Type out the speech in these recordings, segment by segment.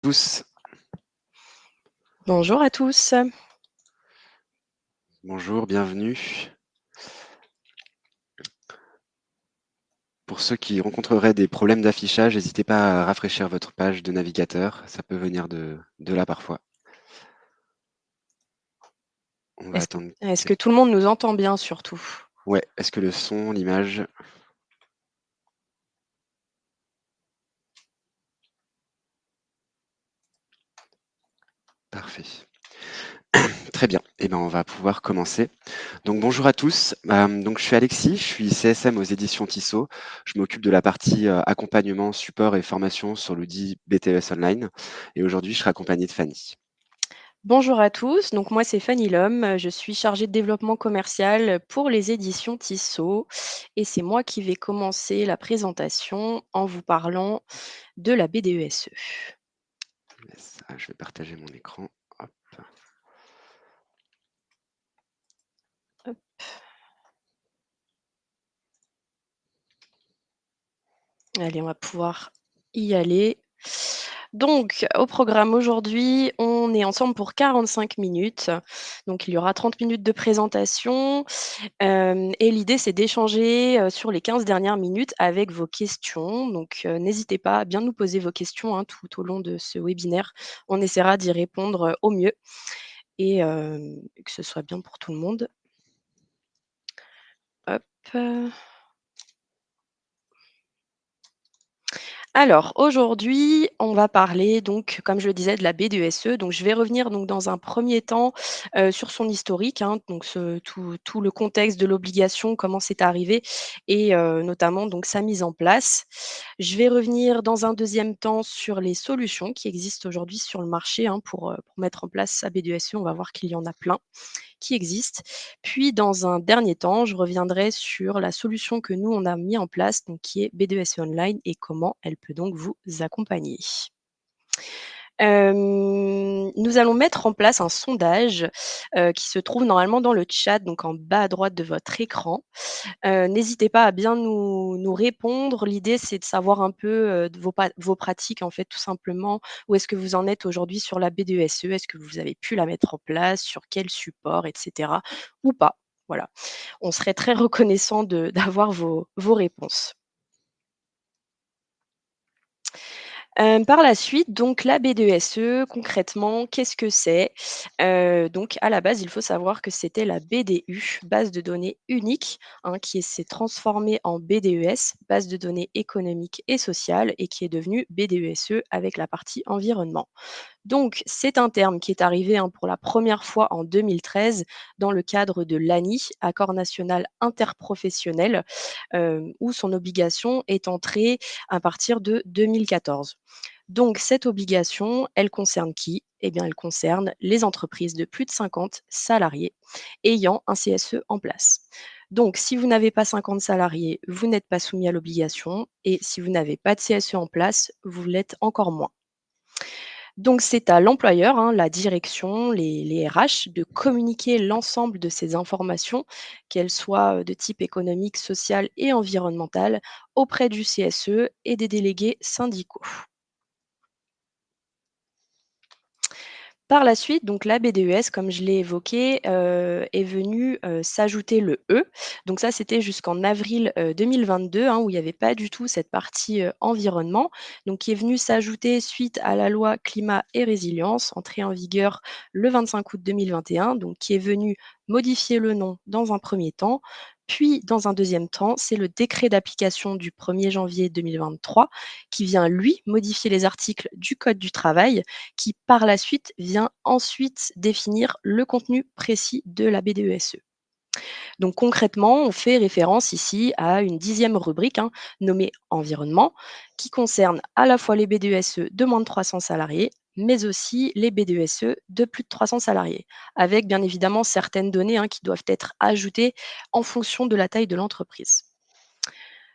Tous, Bonjour à tous. bonjour, bienvenue. Pour ceux qui rencontreraient des problèmes d'affichage, n'hésitez pas à rafraîchir votre page de navigateur, ça peut venir de là parfois. On va Est-ce attendre. est-ce que tout le monde nous entend bien surtout? Ouais, est-ce que le son, l'image. Parfait. Très bien. Eh ben, on va pouvoir commencer. Donc, bonjour à tous. Donc, je suis Alexis, je suis CSM aux éditions Tissot. Je m'occupe de la partie accompagnement, support et formation sur l'outil BTS Online. Et aujourd'hui, je serai accompagné de Fanny. Bonjour à tous, donc moi c'est Fanny Lhomme, je suis chargée de développement commercial pour les éditions Tissot et c'est moi qui vais commencer la présentation en vous parlant de la BDESE. Yes. Je vais partager mon écran. Hop. Hop. Allez, on va pouvoir y aller. Donc, au programme aujourd'hui, on est ensemble pour 45 minutes. Donc, il y aura 30 minutes de présentation. Et l'idée, c'est d'échanger sur les 15 dernières minutes avec vos questions. Donc, n'hésitez pas à bien nous poser vos questions tout au long de ce webinaire. On essaiera d'y répondre au mieux et que ce soit bien pour tout le monde. Hop. Alors aujourd'hui, on va parler donc, comme je le disais, de la BDESE. Donc je vais revenir donc dans un premier temps sur son historique, donc tout le contexte de l'obligation, comment c'est arrivé et notamment donc sa mise en place. Je vais revenir dans un deuxième temps sur les solutions qui existent aujourd'hui sur le marché pour mettre en place sa BDESE. On va voir qu'il y en a plein qui existent. Puis, dans un dernier temps, je reviendrai sur la solution que nous, on a mis en place, donc qui est BDES Online et comment elle peut donc vous accompagner. Nous allons mettre en place un sondage qui se trouve normalement dans le chat, donc en bas à droite de votre écran. N'hésitez pas à bien nous répondre. L'idée, c'est de savoir un peu de vos pratiques, en fait, tout simplement. Où est-ce que vous en êtes aujourd'hui sur la BDESE? Est-ce que vous avez pu la mettre en place? Sur quel support, etc. Ou pas? Voilà. On serait très reconnaissant d'avoir vos réponses. Par la suite, donc la BDESE, concrètement, qu'est-ce que c'est? Donc à la base, il faut savoir que c'était la BDU, base de données unique, qui s'est transformée en BDES, base de données économiques et sociales, et qui est devenue BDESE avec la partie environnement. Donc, c'est un terme qui est arrivé pour la première fois en 2013 dans le cadre de l'ANI, Accord national interprofessionnel, où son obligation est entrée à partir de 2014. Donc, cette obligation, elle concerne qui? Eh bien, elle concerne les entreprises de plus de 50 salariés ayant un CSE en place. Donc, si vous n'avez pas 50 salariés, vous n'êtes pas soumis à l'obligation et si vous n'avez pas de CSE en place, vous l'êtes encore moins. Donc c'est à l'employeur, la direction, les RH de communiquer l'ensemble de ces informations, qu'elles soient de type économique, social et environnemental, auprès du CSE et des délégués syndicaux. Par la suite, donc la BDES, comme je l'ai évoqué, est venu, s'ajouter le E. Donc ça, c'était jusqu'en avril, 2022, où il n'y avait pas du tout cette partie, environnement, donc qui est venue s'ajouter suite à la loi climat et résilience, entrée en vigueur le 25 août 2021, donc qui est venue modifier le nom dans un premier temps. Puis dans un deuxième temps, c'est le décret d'application du 1er janvier 2023 qui vient, lui, modifier les articles du code du travail qui par la suite vient ensuite définir le contenu précis de la BDESE. Donc concrètement, on fait référence ici à une 10e rubrique nommée environnement qui concerne à la fois les BDESE de moins de 300 salariés mais aussi les BDESE de plus de 300 salariés, avec bien évidemment certaines données qui doivent être ajoutées en fonction de la taille de l'entreprise.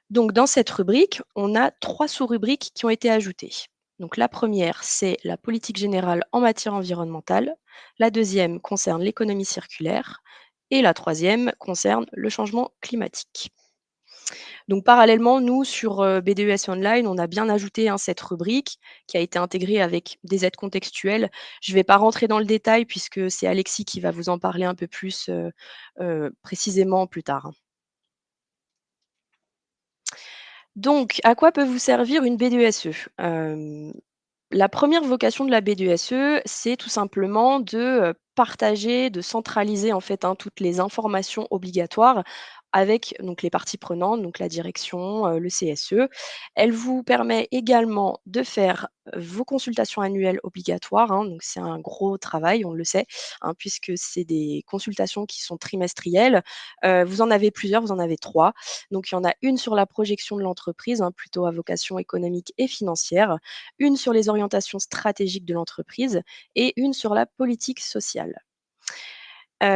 Donc dans cette rubrique, on a 3 sous-rubriques qui ont été ajoutées. Donc la première, c'est la politique générale en matière environnementale. La deuxième concerne l'économie circulaire. Et la troisième concerne le changement climatique. Donc parallèlement, nous sur, BDES Online, on a bien ajouté, hein, cette rubrique qui a été intégrée avec des aides contextuelles. Je ne vais pas rentrer dans le détail puisque c'est Alexis qui va vous en parler un peu plus, précisément plus tard, hein. Donc à quoi peut vous servir une BDESE? La première vocation de la BDESE, c'est tout simplement de, partager, de centraliser en fait, hein, toutes les informations obligatoires avec donc les parties prenantes, donc la direction, le CSE. Elle vous permet également de faire, vos consultations annuelles obligatoires, hein, donc c'est un gros travail, on le sait, hein, puisque c'est des consultations qui sont trimestrielles. Vous en avez plusieurs, vous en avez 3. Donc il y en a une sur la projection de l'entreprise, hein, plutôt à vocation économique et financière, une sur les orientations stratégiques de l'entreprise et une sur la politique sociale.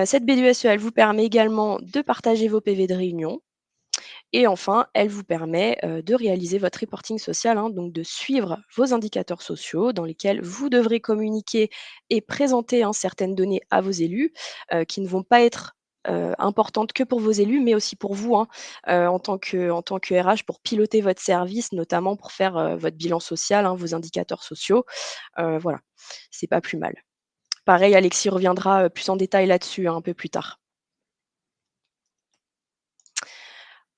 Cette BDUSE, elle vous permet également de partager vos PV de réunion et enfin, elle vous permet, de réaliser votre reporting social, hein, donc de suivre vos indicateurs sociaux dans lesquels vous devrez communiquer et présenter, hein, certaines données à vos élus, qui ne vont pas être, importantes que pour vos élus, mais aussi pour vous, hein, en tant que RH pour piloter votre service, notamment pour faire, votre bilan social, hein, vos indicateurs sociaux, voilà, c'est pas plus mal. Pareil, Alexis reviendra, plus en détail là-dessus, hein, un peu plus tard.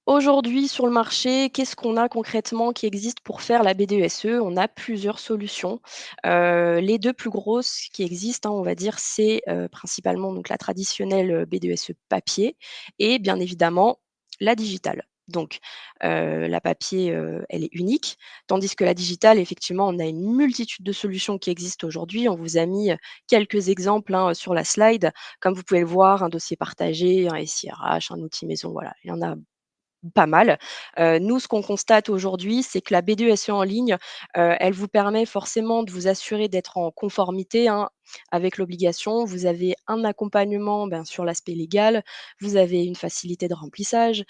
Aujourd'hui, sur le marché, qu'est-ce qu'on a concrètement qui existe pour faire la BDESE? On a plusieurs solutions. Les 2 plus grosses qui existent, hein, on va dire, c'est, principalement donc la traditionnelle, BDESE papier et bien évidemment la digitale. Donc, la papier, elle est unique, tandis que la digitale, effectivement, on a une multitude de solutions qui existent aujourd'hui. On vous a mis, quelques exemples, hein, sur la slide. Comme vous pouvez le voir, un dossier partagé, un SIRH, un outil maison, voilà, il y en a pas mal. Nous, ce qu'on constate aujourd'hui, c'est que la BDESE en ligne, elle vous permet forcément de vous assurer d'être en conformité, hein, avec l'obligation. Vous avez un accompagnement, ben, sur l'aspect légal, vous avez une facilité de remplissage,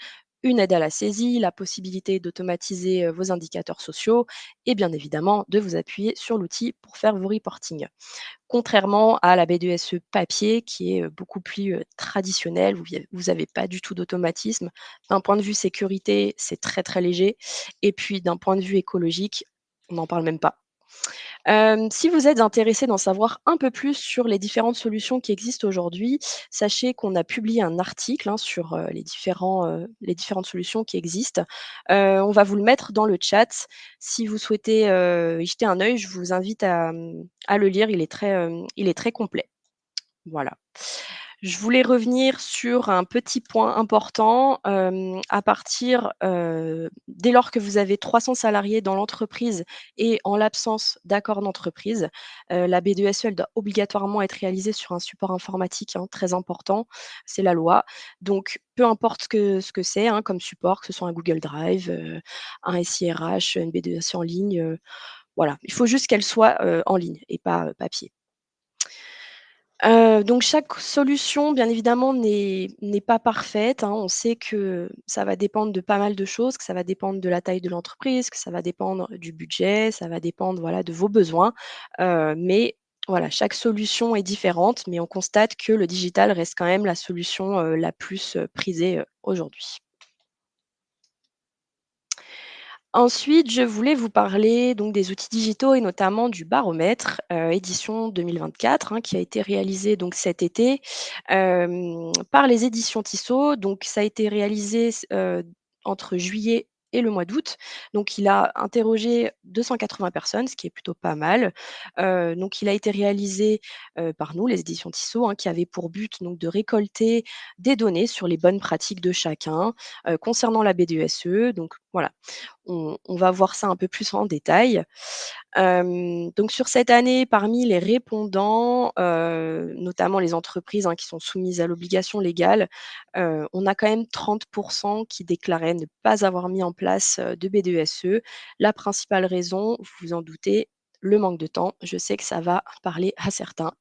une aide à la saisie, la possibilité d'automatiser, vos indicateurs sociaux et bien évidemment de vous appuyer sur l'outil pour faire vos reportings. Contrairement à la BDSE papier qui est, beaucoup plus, traditionnelle, vous avez pas du tout d'automatisme. D'un point de vue sécurité, c'est très, très léger et puis d'un point de vue écologique, on n'en parle même pas. Si vous êtes intéressé d'en savoir un peu plus sur les différentes solutions qui existent aujourd'hui, sachez qu'on a publié un article, hein, sur, les différentes solutions qui existent. On va vous le mettre dans le chat. Si vous souhaitez, y jeter un œil, je vous invite à le lire. Il est très complet. Voilà. Je voulais revenir sur un petit point important, dès lors que vous avez 300 salariés dans l'entreprise et en l'absence d'accord d'entreprise, la B2SE, elle doit obligatoirement être réalisée sur un support informatique, hein, très important, c'est la loi. Donc peu importe ce que c'est, hein, comme support, que ce soit un Google Drive, un SIRH, une B2SE en ligne, voilà. Il faut juste qu'elle soit, en ligne et pas, papier. Donc chaque solution, bien évidemment, n'est pas parfaite, hein. On sait que ça va dépendre de pas mal de choses, que ça va dépendre de la taille de l'entreprise, que ça va dépendre du budget, ça va dépendre, voilà, de vos besoins. Mais voilà, chaque solution est différente, mais on constate que le digital reste quand même la solution, la plus, prisée, aujourd'hui. Ensuite, je voulais vous parler donc des outils digitaux et notamment du baromètre, édition 2024, hein, qui a été réalisé donc cet été, par les éditions Tissot. Donc ça a été réalisé entre juillet et le mois d'août. Donc il a interrogé 280 personnes, ce qui est plutôt pas mal. Donc il a été réalisé, par nous, les éditions Tissot, hein, qui avait pour but donc de récolter des données sur les bonnes pratiques de chacun, concernant la BDESE. Donc voilà, on va voir ça un peu plus en détail. Donc sur cette année, parmi les répondants, notamment les entreprises, hein, qui sont soumises à l'obligation légale, on a quand même 30 qui déclaraient ne pas avoir mis en place, de BDESE. La principale raison, vous vous en doutez, le manque de temps. Je sais que ça va parler à certains.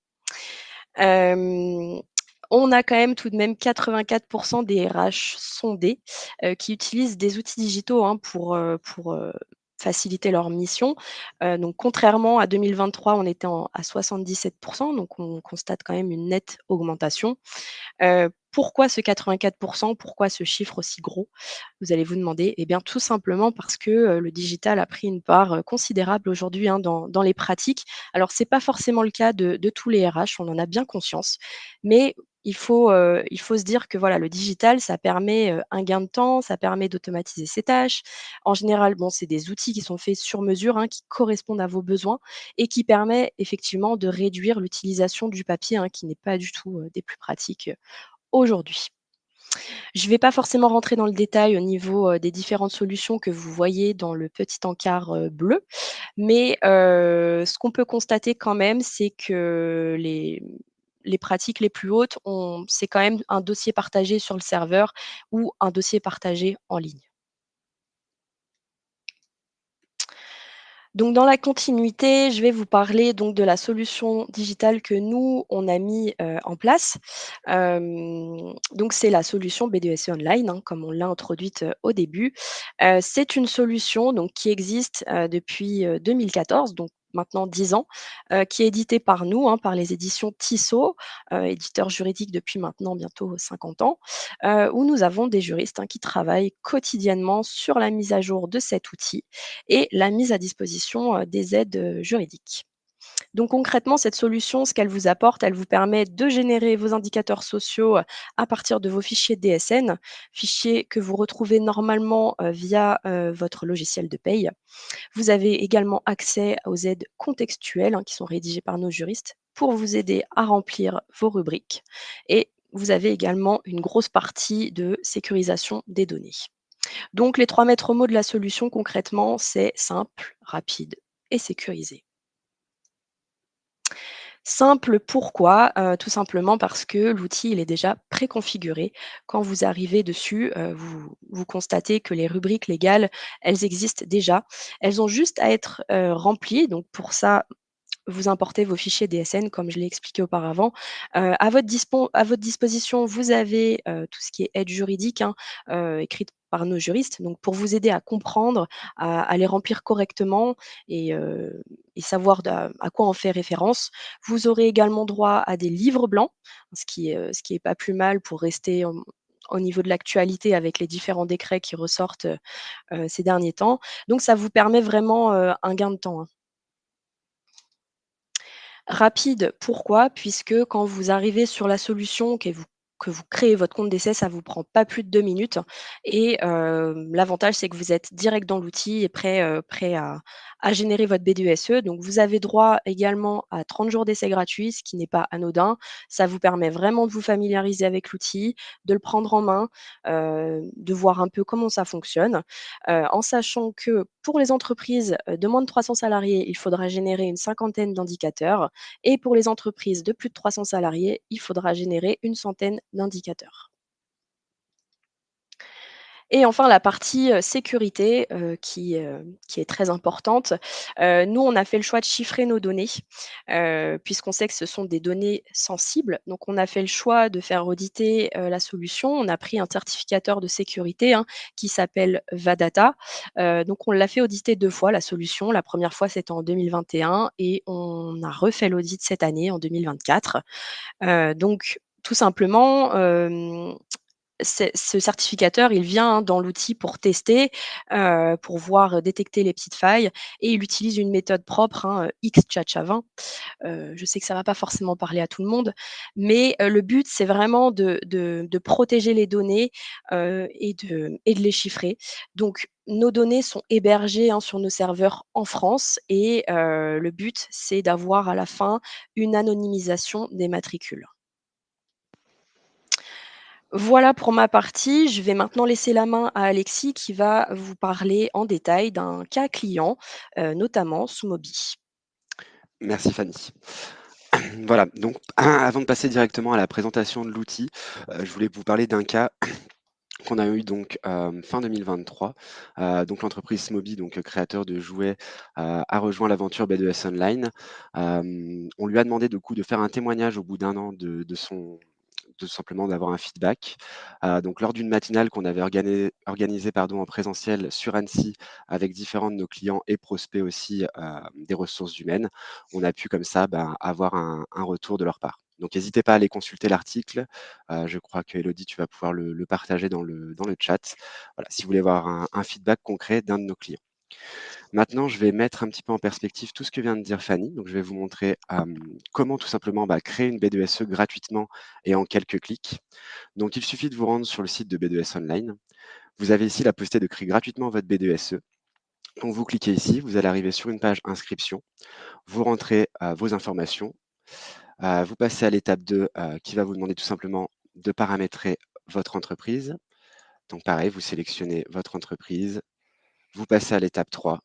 Hem, on a quand même tout de même 84 des RH sondés, qui utilisent des outils digitaux, hein, pour faciliter leur mission. Donc contrairement à 2023, on était à 77, donc on constate quand même une nette augmentation. Pourquoi ce 84? Pourquoi ce chiffre aussi gros? Vous allez vous demander. Eh bien, tout simplement parce que, le digital a pris une part, considérable aujourd'hui, hein, dans les pratiques. Alors c'est pas forcément le cas de tous les RH, on en a bien conscience, mais il faut se dire que voilà, le digital, ça permet, un gain de temps, ça permet d'automatiser ses tâches. En général, bon, c'est des outils qui sont faits sur mesure, hein, qui correspondent à vos besoins et qui permet effectivement de réduire l'utilisation du papier, hein, qui n'est pas du tout, des plus pratiques, aujourd'hui. Je ne vais pas forcément rentrer dans le détail au niveau, des différentes solutions que vous voyez dans le petit encart, bleu, mais ce qu'on peut constater quand même, c'est que les pratiques les plus hautes c'est quand même un dossier partagé sur le serveur ou un dossier partagé en ligne. Donc dans la continuité, je vais vous parler donc de la solution digitale que nous, on a mis, en place. Donc c'est la solution BDES Online, hein, comme on l'a introduite, au début. C'est une solution donc qui existe, depuis, 2014, donc maintenant 10 ans, qui est éditée par nous, hein, par les éditions Tissot, éditeur juridique depuis maintenant bientôt 50 ans, où nous avons des juristes, hein, qui travaillent quotidiennement sur la mise à jour de cet outil et la mise à disposition, des aides, juridiques. Donc concrètement, cette solution, ce qu'elle vous apporte, elle vous permet de générer vos indicateurs sociaux, à partir de vos fichiers DSN, fichiers que vous retrouvez normalement, via, votre logiciel de paye. Vous avez également accès aux aides contextuelles, hein, qui sont rédigées par nos juristes pour vous aider à remplir vos rubriques et vous avez également une grosse partie de sécurisation des données. Donc les 3 maîtres mots de la solution concrètement, c'est simple, rapide et sécurisé. Simple pourquoi? Tout simplement parce que l'outil, il est déjà préconfiguré. Quand vous arrivez dessus, vous constatez que les rubriques légales, elles existent déjà. Elles ont juste à être, remplies. Donc pour ça, vous importez vos fichiers DSN comme je l'ai expliqué auparavant. À votre disposition, vous avez, tout ce qui est aide juridique, hein, écrite par nos juristes, donc pour vous aider à comprendre, à les remplir correctement et savoir à quoi on fait référence. Vous aurez également droit à des livres blancs, ce qui est pas plus mal pour rester au niveau de l'actualité avec les différents décrets qui ressortent, ces derniers temps. Donc ça vous permet vraiment, un gain de temps, hein. Rapide, pourquoi? Puisque quand vous arrivez sur la solution que vous créez votre compte d'essai, ça vous prend pas plus de 2 minutes et l'avantage, c'est que vous êtes direct dans l'outil et prêt à générer votre BDESE. Donc vous avez droit également à 30 jours d'essai gratuits, ce qui n'est pas anodin. Ça vous permet vraiment de vous familiariser avec l'outil, de le prendre en main, de voir un peu comment ça fonctionne, en sachant que pour les entreprises, de moins de 300 salariés, il faudra générer une cinquantaine d'indicateurs et pour les entreprises de plus de 300 salariés, il faudra générer une centaine d'indicateurs. Et enfin la partie, sécurité, qui est très importante. Nous, on a fait le choix de chiffrer nos données, puisqu'on sait que ce sont des données sensibles. Donc on a fait le choix de faire auditer, la solution. On a pris un certificateur de sécurité, hein, qui s'appelle Vadata. Donc on l'a fait auditer 2 fois la solution. La première fois, c'était en 2021 et on a refait l'audit cette année en 2024. Donc tout simplement, ce certificateur, il vient, hein, dans l'outil pour tester, pour voir, détecter les petites failles et il utilise une méthode propre, hein, XCHA20. Je sais que ça va pas forcément parler à tout le monde, mais le but, c'est vraiment de protéger les données, et de les chiffrer. Donc nos données sont hébergées, hein, sur nos serveurs en France et le but, c'est d'avoir à la fin une anonymisation des matricules. Voilà pour ma partie. Je vais maintenant laisser la main à Alexis qui va vous parler en détail d'un cas client, notamment Smoby. Merci Fanny. Voilà, donc avant de passer directement à la présentation de l'outil, je voulais vous parler d'un cas qu'on a eu donc, fin 2023. Donc l'entreprise Smoby, donc créateur de jouets, a rejoint l'aventure B2S Online. On lui a demandé du coup de faire un témoignage au bout d'1 an tout simplement d'avoir un feedback. Donc lors d'une matinale qu'on avait organisée en présentiel sur Annecy avec différents de nos clients et prospects aussi des ressources humaines, on a pu comme ça avoir un retour de leur part. Donc n'hésitez pas à aller consulter l'article. Je crois que Elodie, tu vas pouvoir le partager dans le chat. Voilà, si vous voulez avoir un feedback concret d'un de nos clients. Maintenant, je vais mettre un petit peu en perspective tout ce que vient de dire Fanny. Donc, je vais vous montrer comment tout simplement créer une B2SE gratuitement et en quelques clics. Donc, il suffit de vous rendre sur le site de B2S Online. Vous avez ici la possibilité de créer gratuitement votre B2SE. Donc, vous cliquez ici, vous allez arriver sur une page inscription. Vous rentrez vos informations. Vous passez à l'étape 2 qui va vous demander tout simplement de paramétrer votre entreprise. Donc, pareil, vous sélectionnez votre entreprise. Vous passez à l'étape 3.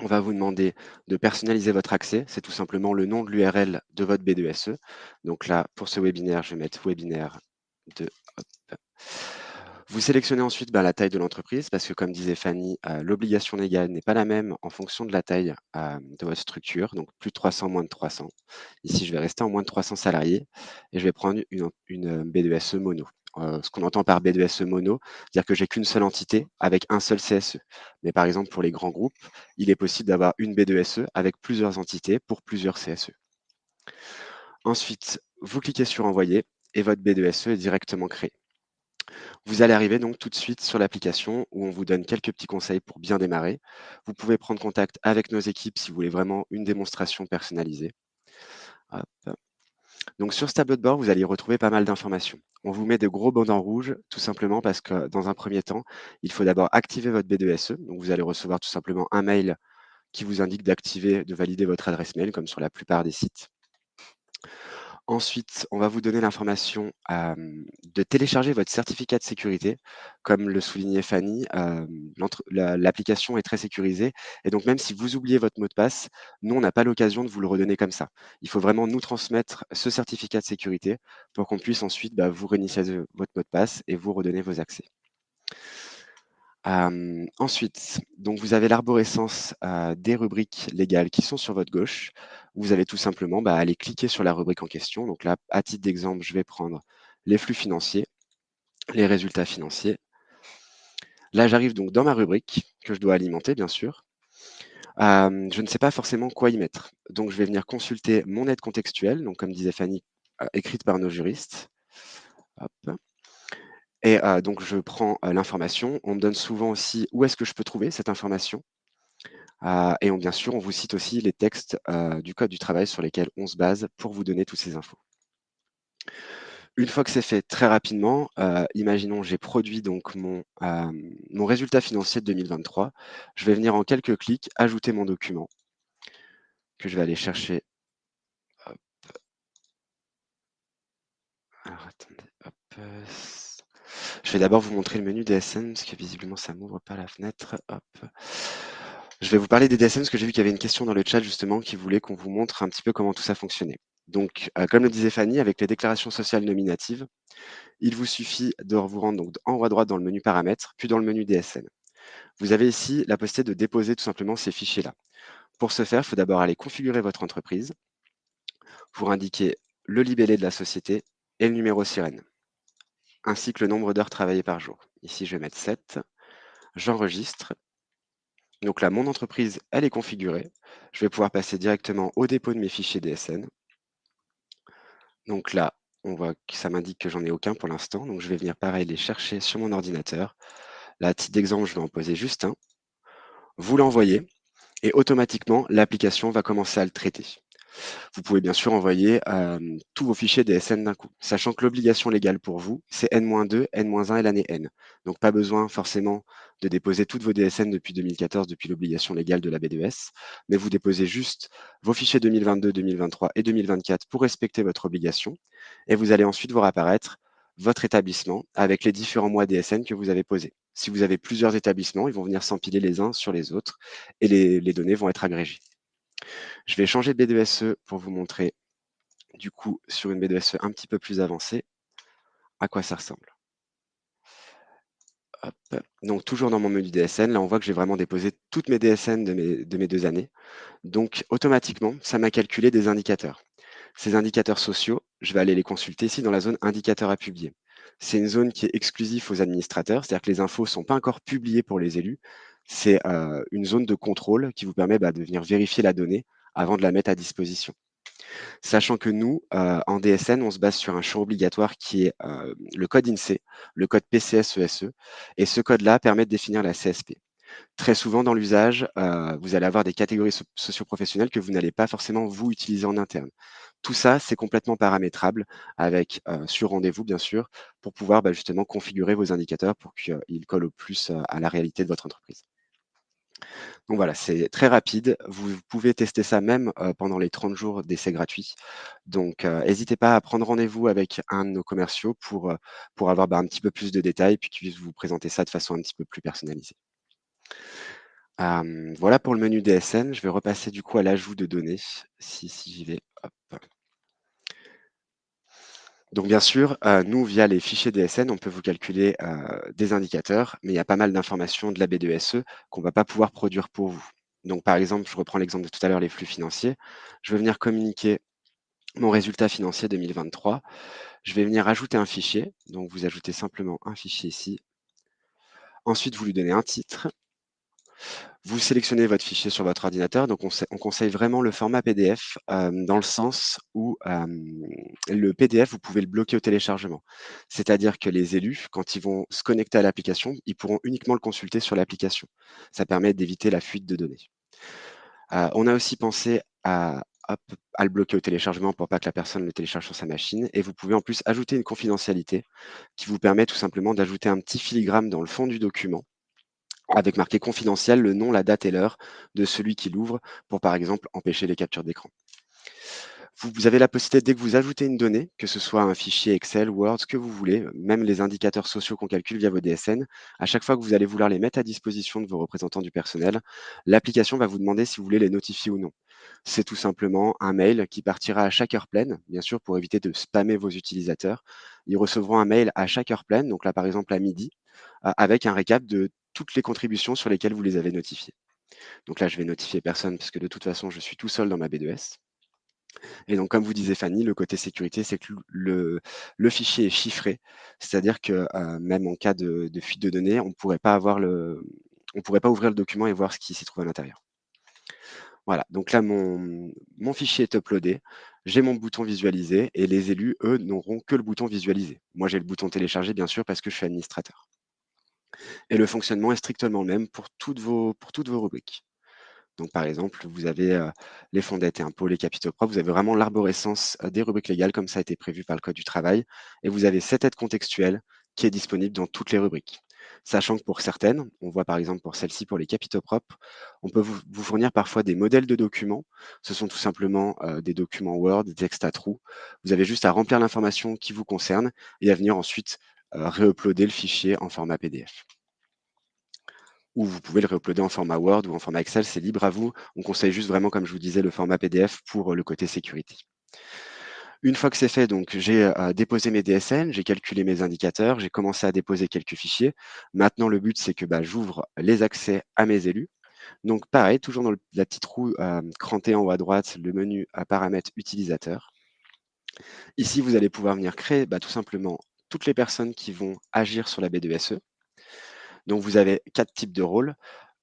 On va vous demander de personnaliser votre accès. C'est tout simplement le nom de l'URL de votre B2SE. Donc là, pour ce webinaire, je vais mettre webinaire de. Hop. Vous sélectionnez ensuite la taille de l'entreprise parce que, comme disait Fanny, l'obligation légale n'est pas la même en fonction de la taille de votre structure. Donc, plus de 300, moins de 300. Ici, je vais rester en moins de 300 salariés et je vais prendre une B2SE mono. Ce qu'on entend par B2SE mono, c'est-à-dire que j'ai qu'une seule entité avec un seul CSE. Mais par exemple, pour les grands groupes, il est possible d'avoir une B2SE avec plusieurs entités pour plusieurs CSE. Ensuite, vous cliquez sur Envoyer et votre B2SE est directement créé. Vous allez arriver donc tout de suite sur l'application où on vous donne quelques petits conseils pour bien démarrer. Vous pouvez prendre contact avec nos équipes si vous voulez vraiment une démonstration personnalisée. Hop. Donc sur ce tableau de bord, vous allez y retrouver pas mal d'informations. On vous met de gros bandeaux rouges, tout simplement parce que dans un premier temps, il faut d'abord activer votre B2SE. Donc vous allez recevoir tout simplement un mail qui vous indique d'activer, de valider votre adresse mail, comme sur la plupart des sites. Ensuite, on va vous donner l'information de télécharger votre certificat de sécurité. Comme le soulignait Fanny, l'application est très sécurisée et donc même si vous oubliez votre mot de passe, nous, on n'a pas l'occasion de vous le redonner comme ça. Il faut vraiment nous transmettre ce certificat de sécurité pour qu'on puisse ensuite vous réinitialiser votre mot de passe et vous redonner vos accès. Ensuite, donc vous avez l'arborescence des rubriques légales qui sont sur votre gauche. Vous avez tout simplement à aller cliquer sur la rubrique en question. Donc là, à titre d'exemple, je vais prendre les flux financiers, les résultats financiers. Là, j'arrive donc dans ma rubrique que je dois alimenter, bien sûr. Je ne sais pas forcément quoi y mettre. Donc, je vais venir consulter mon aide contextuelle, donc comme disait Fanny, écrite par nos juristes. Hop. Et donc, je prends l'information. On me donne souvent aussi où est-ce que je peux trouver cette information. Et bien sûr, on vous cite aussi les textes du Code du travail sur lesquels on se base pour vous donner toutes ces infos. Une fois que c'est fait très rapidement, imaginons j'ai produit donc mon résultat financier de 2023. Je vais venir en quelques clics ajouter mon document que je vais aller chercher. Hop. Alors attendez, hop. Je vais d'abord vous montrer le menu DSN parce que visiblement ça m'ouvre pas la fenêtre. Hop. Je vais vous parler des DSN parce que j'ai vu qu'il y avait une question dans le chat justement qui voulait qu'on vous montre un petit peu comment tout ça fonctionnait. Donc, comme le disait Fanny, avec les déclarations sociales nominatives, il vous suffit de vous rendre donc en haut à droite dans le menu paramètres, puis dans le menu DSN. Vous avez ici la possibilité de déposer tout simplement ces fichiers-là. Pour ce faire, il faut d'abord aller configurer votre entreprise pour indiquer le libellé de la société et le numéro sirène, ainsi que le nombre d'heures travaillées par jour. Ici, je vais mettre 7. J'enregistre. Donc là, mon entreprise, elle est configurée. Je vais pouvoir passer directement au dépôt de mes fichiers DSN. Donc là, on voit que ça m'indique que j'en ai aucun pour l'instant. Donc je vais venir pareil les chercher sur mon ordinateur. Là, à titre d'exemple, je vais en poser juste un. Vous l'envoyez et automatiquement, l'application va commencer à le traiter. Vous pouvez bien sûr envoyer tous vos fichiers DSN d'un coup, sachant que l'obligation légale pour vous, c'est N-2, N-1 et l'année N. Donc pas besoin forcément de déposer toutes vos DSN depuis 2014, depuis l'obligation légale de la B2S, mais vous déposez juste vos fichiers 2022, 2023 et 2024 pour respecter votre obligation, et vous allez ensuite voir apparaître votre établissement avec les différents mois DSN que vous avez posés. Si vous avez plusieurs établissements, ils vont venir s'empiler les uns sur les autres et les données vont être agrégées. Je vais changer de B2SE pour vous montrer, du coup, sur une B2SE un petit peu plus avancée, à quoi ça ressemble. Hop. Donc, toujours dans mon menu DSN, là, on voit que j'ai vraiment déposé toutes mes DSN de mes 2 années. Donc, automatiquement, ça m'a calculé des indicateurs. Ces indicateurs sociaux, je vais aller les consulter ici dans la zone indicateurs à publier. C'est une zone qui est exclusive aux administrateurs, c'est-à-dire que les infos ne sont pas encore publiées pour les élus. C'est une zone de contrôle qui vous permet de venir vérifier la donnée avant de la mettre à disposition. Sachant que nous, en DSN, on se base sur un champ obligatoire qui est le code INSEE, le code PCS-ESE, et ce code-là permet de définir la CSP. Très souvent dans l'usage, vous allez avoir des catégories socio-professionnelles que vous n'allez pas forcément vous utiliser en interne. Tout ça, c'est complètement paramétrable avec sur rendez-vous bien sûr, pour pouvoir justement configurer vos indicateurs pour qu'ils collent au plus à la réalité de votre entreprise. Donc voilà, c'est très rapide. Vous pouvez tester ça même pendant les 30 jours d'essai gratuit. Donc n'hésitez pas à prendre rendez-vous avec un de nos commerciaux pour avoir un petit peu plus de détails, puis qu'ils puissent vous présenter ça de façon un petit peu plus personnalisée. Voilà pour le menu DSN. Je vais repasser du coup à l'ajout de données, si j'y vais, hop. Donc bien sûr, nous via les fichiers DSN, on peut vous calculer, des indicateurs, mais il y a pas mal d'informations de la B2SE qu'on va pas pouvoir produire pour vous. Donc par exemple, je reprends l'exemple de tout à l'heure, les flux financiers. Je vais venir communiquer mon résultat financier 2023. Je vais venir ajouter un fichier, donc vous ajoutez simplement un fichier ici. Ensuite, vous lui donnez un titre. Vous sélectionnez votre fichier sur votre ordinateur, donc on conseille vraiment le format PDF, dans le sens où, le PDF, vous pouvez le bloquer au téléchargement. C'est-à-dire que les élus, quand ils vont se connecter à l'application, ils pourront uniquement le consulter sur l'application. Ça permet d'éviter la fuite de données. On a aussi pensé à le bloquer au téléchargement pour pas que la personne le télécharge sur sa machine, et vous pouvez en plus ajouter une confidentialité qui vous permet tout simplement d'ajouter un petit filigrane dans le fond du document avec marqué confidentiel le nom, la date et l'heure de celui qui l'ouvre pour, par exemple, empêcher les captures d'écran. Vous avez la possibilité, dès que vous ajoutez une donnée, que ce soit un fichier Excel, Word, ce que vous voulez, même les indicateurs sociaux qu'on calcule via vos DSN, à chaque fois que vous allez vouloir les mettre à disposition de vos représentants du personnel, l'application va vous demander si vous voulez les notifier ou non. C'est tout simplement un mail qui partira à chaque heure pleine, bien sûr, pour éviter de spammer vos utilisateurs. Ils recevront un mail à chaque heure pleine, donc là, par exemple, à midi, avec un récap de toutes les contributions sur lesquelles vous les avez notifiées. Donc là, je vais notifier personne parce que de toute façon, je suis tout seul dans ma B2S. Et donc, comme vous disait Fanny, le côté sécurité, c'est que le fichier est chiffré, c'est-à-dire que même en cas de fuite de données, on pourrait pas ouvrir le document et voir ce qui s'y trouve à l'intérieur. Voilà, donc là, mon fichier est uploadé, j'ai mon bouton visualiser et les élus, eux, n'auront que le bouton visualiser. Moi, j'ai le bouton télécharger, bien sûr, parce que je suis administrateur. Et le fonctionnement est strictement le même pour toutes vos rubriques. Donc, par exemple, vous avez les fonds dettes et impôts, les capitaux propres, vous avez vraiment l'arborescence des rubriques légales comme ça a été prévu par le Code du travail. Et vous avez cette aide contextuelle qui est disponible dans toutes les rubriques. Sachant que pour certaines, on voit par exemple pour celle-ci, pour les capitaux propres, on peut vous fournir parfois des modèles de documents. Ce sont tout simplement des documents Word, des textes à trous. Vous avez juste à remplir l'information qui vous concerne et à venir ensuite réuploader le fichier en format PDF. Ou vous pouvez le réuploader en format Word ou en format Excel, c'est libre à vous. On conseille juste vraiment, comme je vous disais, le format PDF pour le côté sécurité. Une fois que c'est fait, donc j'ai déposé mes DSN, j'ai calculé mes indicateurs, j'ai commencé à déposer quelques fichiers. Maintenant, le but, c'est que j'ouvre les accès à mes élus. Donc pareil, toujours dans la petite roue crantée en haut à droite, le menu à paramètres utilisateurs. Ici, vous allez pouvoir venir créer tout simplement toutes les personnes qui vont agir sur la B2SE. Donc, vous avez 4 types de rôles.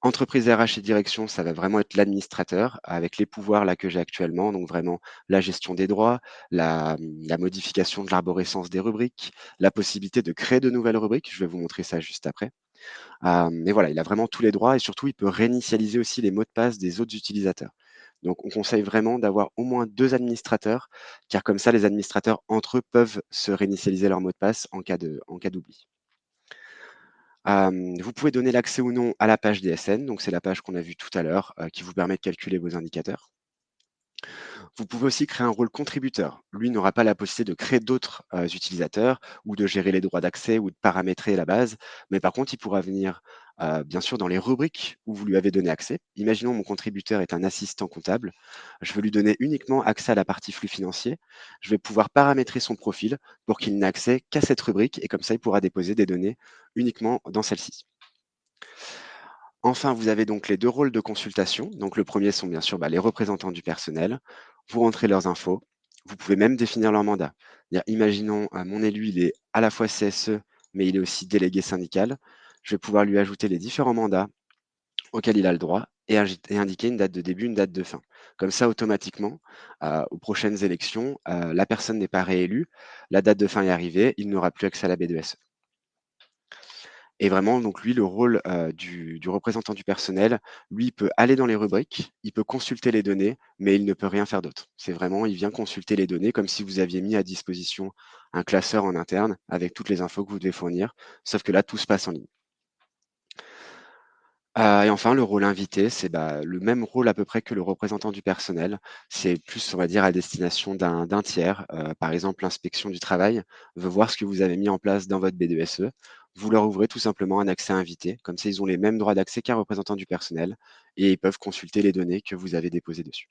Entreprise RH et direction, ça va vraiment être l'administrateur avec les pouvoirs là que j'ai actuellement, donc vraiment la gestion des droits, la modification de l'arborescence des rubriques, la possibilité de créer de nouvelles rubriques. Je vais vous montrer ça juste après. Mais voilà, il a vraiment tous les droits et surtout, il peut réinitialiser aussi les mots de passe des autres utilisateurs. Donc, on conseille vraiment d'avoir au moins 2 administrateurs, car comme ça, les administrateurs entre eux peuvent se réinitialiser leur mot de passe en cas d'oubli. Vous pouvez donner l'accès ou non à la page DSN, donc c'est la page qu'on a vue tout à l'heure, qui vous permet de calculer vos indicateurs. Vous pouvez aussi créer un rôle contributeur. Lui n'aura pas la possibilité de créer d'autres utilisateurs ou de gérer les droits d'accès ou de paramétrer la base, mais par contre, il pourra venir bien sûr dans les rubriques où vous lui avez donné accès. Imaginons mon contributeur est un assistant comptable. Je veux lui donner uniquement accès à la partie flux financier. Je vais pouvoir paramétrer son profil pour qu'il n'ait accès qu'à cette rubrique et comme ça, il pourra déposer des données uniquement dans celle-ci. Enfin, vous avez donc les 2 rôles de consultation. Donc le premier sont bien sûr les représentants du personnel. Vous rentrez leurs infos, Vous pouvez même définir leur mandat. C'est-à-dire, imaginons, mon élu, il est à la fois CSE, mais il est aussi délégué syndical. Je vais pouvoir lui ajouter les différents mandats auquel il a le droit et indiquer une date de début, une date de fin. Comme ça, automatiquement, aux prochaines élections, la personne n'est pas réélue, la date de fin est arrivée, il n'aura plus accès à la B2SE. Et vraiment, donc lui, le rôle du représentant du personnel, lui, il peut aller dans les rubriques, il peut consulter les données, mais il ne peut rien faire d'autre. C'est vraiment, il vient consulter les données comme si vous aviez mis à disposition un classeur en interne avec toutes les infos que vous devez fournir, sauf que là, tout se passe en ligne. Et enfin, le rôle invité, c'est, le même rôle à peu près que le représentant du personnel. C'est plus, on va dire, à destination d'un tiers. Par exemple, l'inspection du travail veut voir ce que vous avez mis en place dans votre B2SE. Vous leur ouvrez tout simplement un accès invité. Comme ça, ils ont les mêmes droits d'accès qu'un représentant du personnel et ils peuvent consulter les données que vous avez déposées dessus.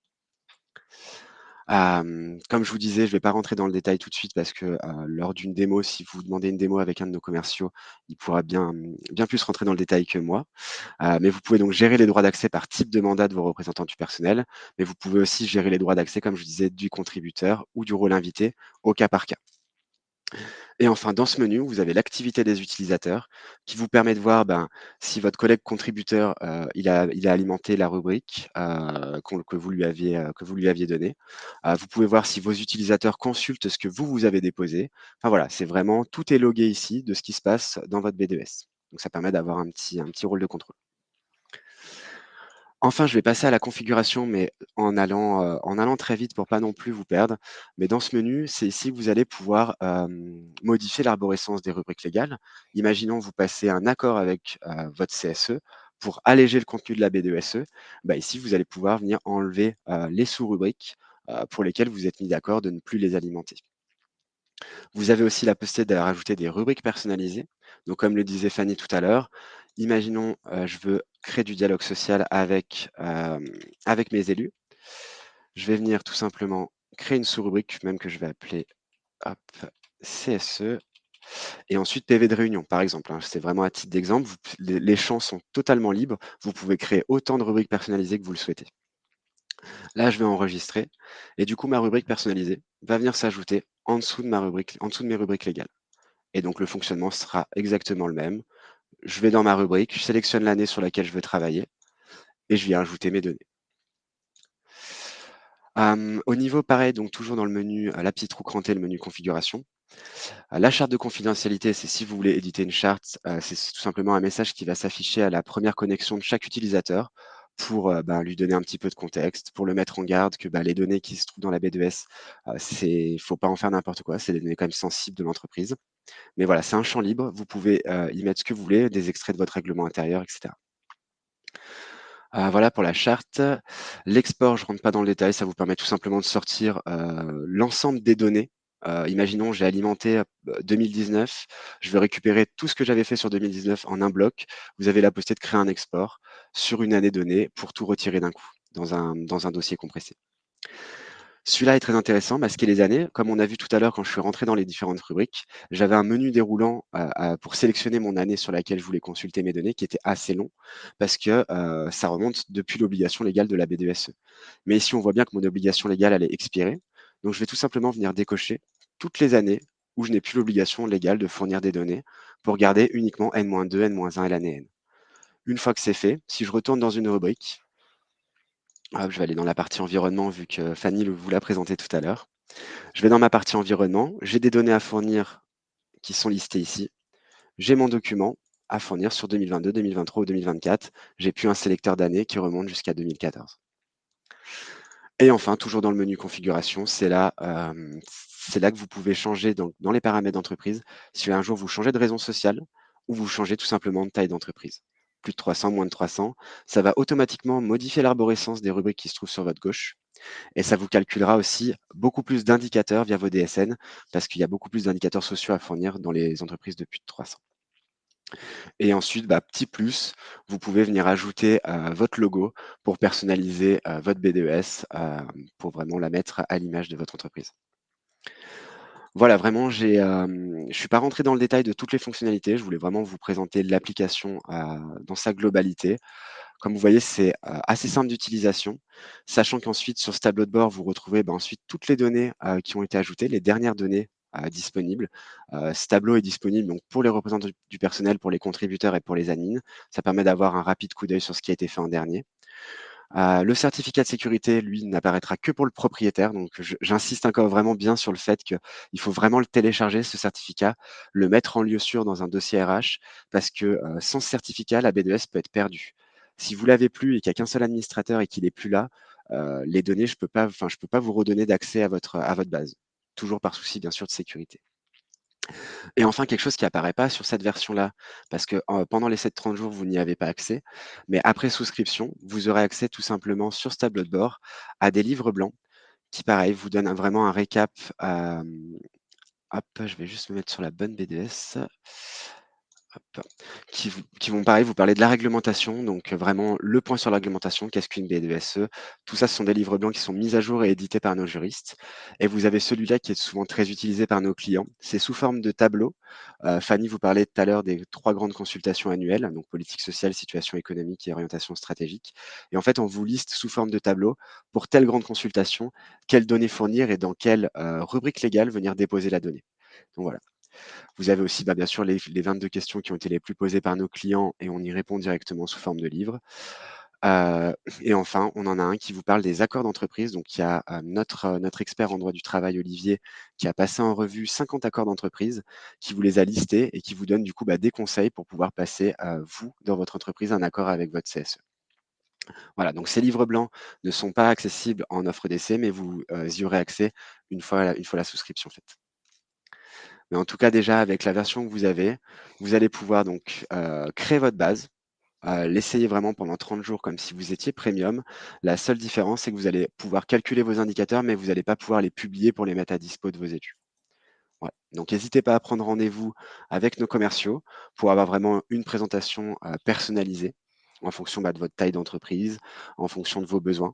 Comme je vous disais, je ne vais pas rentrer dans le détail tout de suite parce que, lors d'une démo, si vous demandez une démo avec un de nos commerciaux, il pourra bien plus rentrer dans le détail que moi. Mais vous pouvez donc gérer les droits d'accès par type de mandat de vos représentants du personnel, mais vous pouvez aussi gérer les droits d'accès, comme je disais, du contributeur ou du rôle invité au cas par cas. Et enfin, dans ce menu, vous avez l'activité des utilisateurs qui vous permet de voir si votre collègue contributeur il a alimenté la rubrique que vous lui aviez donnée. Vous pouvez voir si vos utilisateurs consultent ce que vous avez déposé. Enfin voilà, c'est vraiment tout est logué ici de ce qui se passe dans votre B2S. Donc ça permet d'avoir un petit rôle de contrôle. Enfin, je vais passer à la configuration, mais en allant très vite pour pas non plus vous perdre. Mais dans ce menu, c'est ici que vous allez pouvoir, modifier l'arborescence des rubriques légales. Imaginons, vous passez un accord avec, votre CSE pour alléger le contenu de la B2SE. Ici, vous allez pouvoir venir enlever, les sous-rubriques, pour lesquelles vous êtes mis d'accord de ne plus les alimenter. Vous avez aussi la possibilité de rajouter des rubriques personnalisées. Donc, comme le disait Fanny tout à l'heure, imaginons, je veux créer du dialogue social avec mes élus. Je vais venir tout simplement créer une sous-rubrique, même que je vais appeler hop, CSE, et ensuite PV de réunion, par exemple. C'est vraiment à titre d'exemple. Les champs sont totalement libres. Vous pouvez créer autant de rubriques personnalisées que vous le souhaitez. Là, je vais enregistrer, et du coup, ma rubrique personnalisée va venir s'ajouter en dessous de en dessous de mes rubriques légales. Et donc, le fonctionnement sera exactement le même. Je vais dans ma rubrique, je sélectionne l'année sur laquelle je veux travailler et je viens ajouter mes données. Au niveau pareil, donc toujours dans le menu, la petite roue crantée, le menu configuration. La charte de confidentialité, c'est si vous voulez éditer une charte, c'est tout simplement un message qui va s'afficher à la première connexion de chaque utilisateur pour, lui donner un petit peu de contexte, pour le mettre en garde que, les données qui se trouvent dans la B2S, faut pas en faire n'importe quoi, c'est des données quand même sensibles de l'entreprise. Mais voilà, c'est un champ libre, vous pouvez, y mettre ce que vous voulez, des extraits de votre règlement intérieur et cetera. Voilà pour la charte. L'export, je rentre pas dans le détail, ça vous permet tout simplement de sortir, l'ensemble des données. Imaginons, j'ai alimenté, 2019, je veux récupérer tout ce que j'avais fait sur 2019 en un bloc. Vous avez la possibilité de créer un export sur une année donnée pour tout retirer d'un coup dans un dossier compressé. Celui-là est très intéressant, masquer les années. Comme on a vu tout à l'heure quand je suis rentré dans les différentes rubriques, j'avais un menu déroulant pour sélectionner mon année sur laquelle je voulais consulter mes données, qui était assez long, parce que ça remonte depuis l'obligation légale de la B2SE. Mais ici, on voit bien que mon obligation légale allait expirer. Donc, je vais tout simplement venir décocher toutes les années où je n'ai plus l'obligation légale de fournir des données pour garder uniquement N-2, N-1 et l'année N. Une fois que c'est fait, si je retourne dans une rubrique, hop, je vais aller dans la partie environnement vu que Fanny vous l'a présenté tout à l'heure. Je vais dans ma partie environnement, j'ai des données à fournir qui sont listées ici. J'ai mon document à fournir sur 2022, 2023 ou 2024. J'ai plus un sélecteur d'années qui remonte jusqu'à 2014. Et enfin, toujours dans le menu configuration, c'est là que vous pouvez changer dans les paramètres d'entreprise si un jour vous changez de raison sociale ou vous changez tout simplement de taille d'entreprise. Plus de 300, moins de 300, ça va automatiquement modifier l'arborescence des rubriques qui se trouvent sur votre gauche. Et ça vous calculera aussi beaucoup plus d'indicateurs via vos DSN, parce qu'il y a beaucoup plus d'indicateurs sociaux à fournir dans les entreprises de plus de 300. Et ensuite, petit plus, vous pouvez venir ajouter votre logo pour personnaliser votre B2S, pour vraiment la mettre à l'image de votre entreprise. Voilà, vraiment, je suis pas rentré dans le détail de toutes les fonctionnalités. Je voulais vraiment vous présenter l'application dans sa globalité. Comme vous voyez, c'est assez simple d'utilisation, sachant qu'ensuite, sur ce tableau de bord, vous retrouvez ensuite toutes les données qui ont été ajoutées, les dernières données disponibles. Ce tableau est disponible donc, pour les représentants du personnel, pour les contributeurs et pour les admins. Ça permet d'avoir un rapide coup d'œil sur ce qui a été fait en dernier. Le certificat de sécurité, lui, n'apparaîtra que pour le propriétaire. Donc, j'insiste encore vraiment bien sur le fait qu'il faut vraiment le télécharger, ce certificat, le mettre en lieu sûr dans un dossier RH, parce que sans ce certificat, la BDS peut être perdue. Si vous l'avez plus et qu'il n'y a qu'un seul administrateur et qu'il n'est plus là, les données, je peux pas vous redonner d'accès à votre base. Toujours par souci, bien sûr, de sécurité. Et enfin, quelque chose qui apparaît pas sur cette version-là, parce que pendant les 7-30 jours, vous n'y avez pas accès. Mais après souscription, vous aurez accès tout simplement sur ce tableau de bord à des livres blancs qui, pareil, vous donnent vraiment un récap. Hop, je vais juste me mettre sur la bonne BDS. Hop, qui vont pareil vous parler de la réglementation, donc vraiment le point sur la réglementation, qu'est-ce qu'une BDSE. Tout ça, ce sont des livres blancs qui sont mis à jour et édités par nos juristes. Et vous avez celui-là qui est souvent très utilisé par nos clients. C'est sous forme de tableau. Fanny vous parlait tout à l'heure des 3 grandes consultations annuelles, donc politique sociale, situation économique et orientation stratégique. Et en fait, on vous liste sous forme de tableau pour telle grande consultation, quelles données fournir et dans quelle rubrique légale venir déposer la donnée. Donc voilà. Vous avez aussi, bien sûr, les 22 questions qui ont été les plus posées par nos clients et on y répond directement sous forme de livre. Et enfin, on en a un qui vous parle des accords d'entreprise. Donc, il y a notre expert en droit du travail, Olivier, qui a passé en revue 50 accords d'entreprise, qui vous les a listés et qui vous donne du coup des conseils pour pouvoir passer, vous, dans votre entreprise, un accord avec votre CSE. Voilà, donc ces livres blancs ne sont pas accessibles en offre d'essai, mais vous y aurez accès une fois la souscription faite. Mais en tout cas, déjà, avec la version que vous allez pouvoir donc créer votre base, l'essayer vraiment pendant 30 jours comme si vous étiez premium. La seule différence, c'est que vous allez pouvoir calculer vos indicateurs, mais vous n'allez pas pouvoir les publier pour les mettre à dispo de vos études. Voilà. Donc, n'hésitez pas à prendre rendez-vous avec nos commerciaux pour avoir vraiment une présentation personnalisée en fonction de votre taille d'entreprise, en fonction de vos besoins.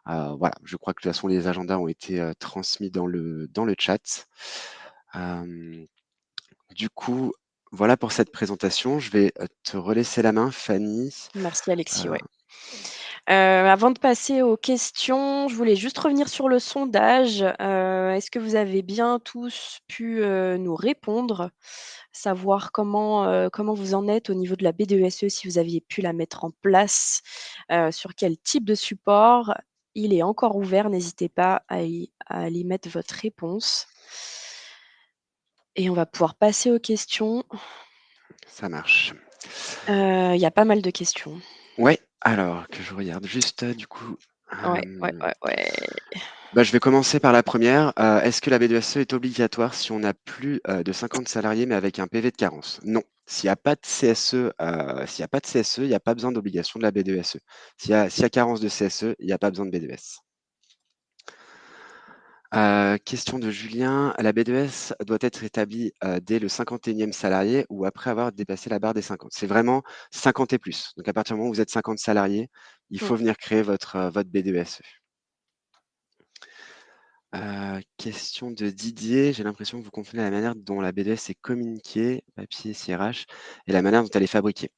Voilà, je crois que de toute façon, les agendas ont été transmis dans le chat. Du coup, voilà pour cette présentation. Je vais te relaisser la main, Fanny. Merci Alexis, Heu, ouais. Avant de passer aux questions, je voulais juste revenir sur le sondage. Est-ce que vous avez bien tous pu, nous répondre? Savoir comment vous en êtes au niveau de la BDESE, si vous aviez pu la mettre en place, sur quel type de support? Il est encore ouvert, n'hésitez pas à y mettre votre réponse et on va pouvoir passer aux questions. Ça marche. Il y a pas mal de questions. Ouais, alors que je regarde juste, du coup, Ouais, ouais, hem, ouais, ouais. je vais commencer par la première. Est-ce que la B2SE est obligatoire si on a plus, de 50 salariés mais avec un PV de carence? Non. S'il y a pas de CSE, il y a pas besoin d'obligation de la B2SE. S'il y a carence de CSE, il y a pas besoin de B2S. Question de Julien, la B2S doit être établie, dès le 51e salarié ou après avoir dépassé la barre des 50? C'est vraiment 50 et plus. Donc à partir du moment où vous êtes 50 salariés, il Mmh. faut venir créer votre B2SE. Question de Didier, j'ai l'impression que vous confondez la manière dont la BDS est communiquée, papier, CRH, et la manière dont elle est fabriquée.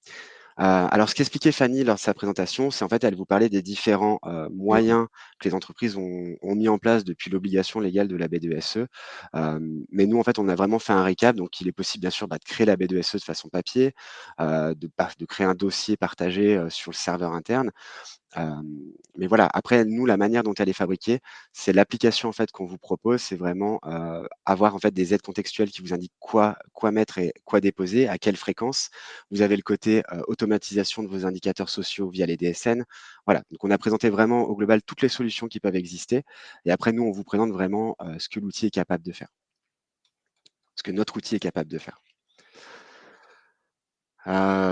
Alors ce qu'expliquait Fanny lors de sa présentation, c'est en fait, elle vous parlait des différents, Mmh. moyens que les entreprises ont mis en place depuis l'obligation légale de la B2SE. Mais nous, en fait, on a vraiment fait un récap, donc il est possible bien sûr, de créer la B2SE de façon papier, de créer un dossier partagé, sur le serveur interne. Mais voilà, après nous, la manière dont elle est fabriquée, c'est l'application en fait qu'on vous propose, c'est vraiment, avoir en fait des aides contextuelles qui vous indiquent quoi mettre et quoi déposer, à quelle fréquence. Vous avez le côté, automatisation de vos indicateurs sociaux via les DSN. Voilà, donc on a présenté vraiment au global toutes les solutions qui peuvent exister et après nous, on vous présente vraiment, ce que l'outil est capable de faire, ce que notre outil est capable de faire.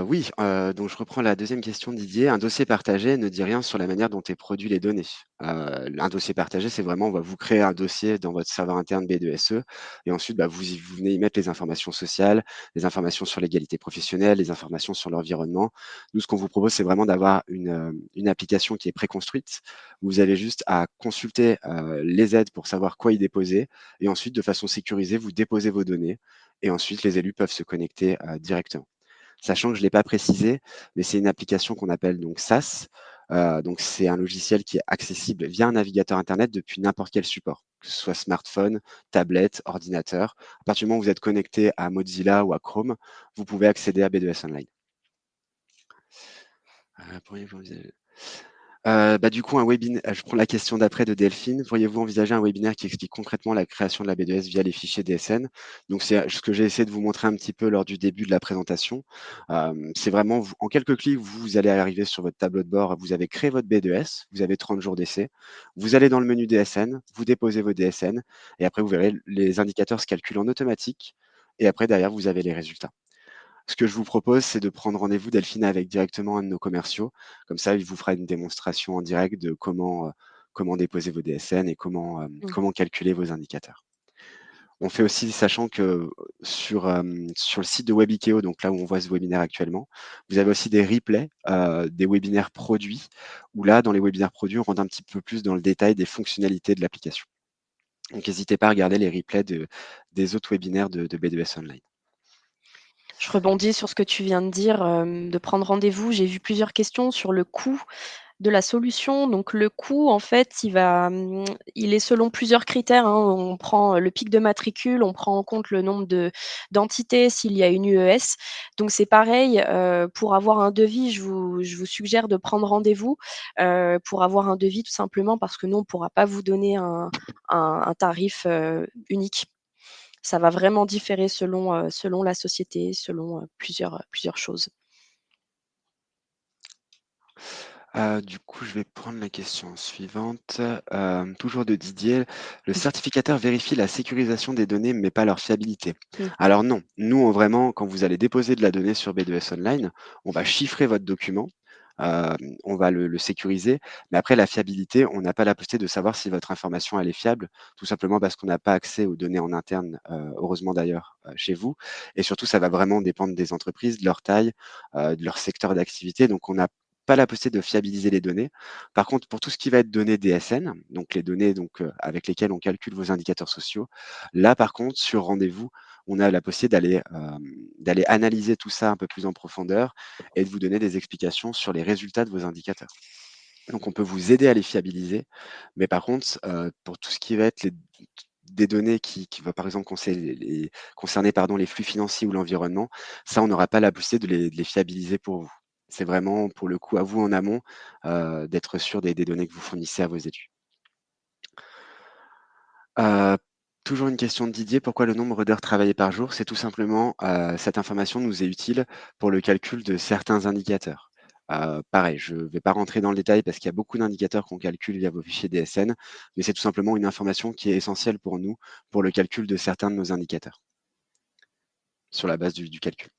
Oui, donc je reprends la deuxième question de Didier. Un dossier partagé ne dit rien sur la manière dont est produit les données. Un dossier partagé, c'est vraiment, on va vous créer un dossier dans votre serveur interne B2SE et ensuite, vous venez y mettre les informations sociales, les informations sur l'égalité professionnelle, les informations sur l'environnement. Nous, ce qu'on vous propose, c'est vraiment d'avoir une application qui est préconstruite. Vous avez juste à consulter, les aides pour savoir quoi y déposer et ensuite, de façon sécurisée, vous déposez vos données et ensuite les élus peuvent se connecter, directement. sachant que je ne l'ai pas précisé, mais c'est une application qu'on appelle donc SaaS. Donc c'est un logiciel qui est accessible via un navigateur internet depuis n'importe quel support, que ce soit smartphone, tablette, ordinateur. À partir du moment où vous êtes connecté à Mozilla ou à Chrome, vous pouvez accéder à BDS Online. Pourriez-vous envisager du coup, je prends la question d'après de Delphine. Pourriez-vous envisager un webinaire qui explique concrètement la création de la BDS via les fichiers DSN? Donc, c'est ce que j'ai essayé de vous montrer un petit peu lors du début de la présentation. C'est vraiment, en quelques clics, vous allez arriver sur votre tableau de bord. Vous avez créé votre BDS, vous avez 30 jours d'essai. Vous allez dans le menu DSN, vous déposez vos DSN, et après, vous verrez les indicateurs se calculent en automatique. Et après, derrière, vous avez les résultats. Ce que je vous propose, c'est de prendre rendez-vous, Delphine, avec directement un de nos commerciaux. Comme ça, il vous fera une démonstration en direct de comment déposer vos DSN et Mmh. comment calculer vos indicateurs. On fait aussi, sachant que sur le site de Webikeo, donc là où on voit ce webinaire actuellement, vous avez aussi des replays des webinaires produits, où là, dans les webinaires produits, on rentre un petit peu plus dans le détail des fonctionnalités de l'application. Donc, n'hésitez pas à regarder les replays des autres webinaires de B2S Online. Je rebondis sur ce que tu viens de dire, de prendre rendez-vous. J'ai vu plusieurs questions sur le coût de la solution. Donc le coût, en fait, il est selon plusieurs critères, hein. On prend le pic de matricule, on prend en compte le nombre d'entités s'il y a une UES. Donc c'est pareil, pour avoir un devis, je vous suggère de prendre rendez-vous pour avoir un devis tout simplement parce que nous, on ne pourra pas vous donner un tarif unique. Ça va vraiment différer selon la société, selon plusieurs choses. Du coup, je vais prendre la question suivante, toujours de Didier. Le certificateur vérifie la sécurisation des données, mais pas leur fiabilité. Mmh. Alors non, nous, vraiment, quand vous allez déposer de la donnée sur B2S Online, on va chiffrer votre document, on va le sécuriser, mais après la fiabilité, on n'a pas la possibilité de savoir si votre information, elle est fiable, tout simplement parce qu'on n'a pas accès aux données en interne, heureusement d'ailleurs, chez vous, et surtout, ça va vraiment dépendre des entreprises, de leur taille, de leur secteur d'activité, donc on n'a pas la possibilité de fiabiliser les données. Par contre, pour tout ce qui va être données DSN, donc les données avec lesquelles on calcule vos indicateurs sociaux, là, par contre, sur rendez-vous, on a la possibilité d'aller analyser tout ça un peu plus en profondeur et de vous donner des explications sur les résultats de vos indicateurs. Donc, on peut vous aider à les fiabiliser, mais par contre, pour tout ce qui va être des données qui va par exemple concerner les flux financiers ou l'environnement, ça, on n'aura pas la possibilité de les fiabiliser pour vous. C'est vraiment pour le coup à vous en amont d'être sûr des données que vous fournissez à vos études. Euh, Toujours une question de Didier, pourquoi le nombre d'heures travaillées par jour? C'est tout simplement, cette information nous est utile pour le calcul de certains indicateurs. Pareil, je ne vais pas rentrer dans le détail parce qu'il y a beaucoup d'indicateurs qu'on calcule via vos fichiers DSN, mais c'est tout simplement une information qui est essentielle pour nous, pour le calcul de certains de nos indicateurs, sur la base du calcul.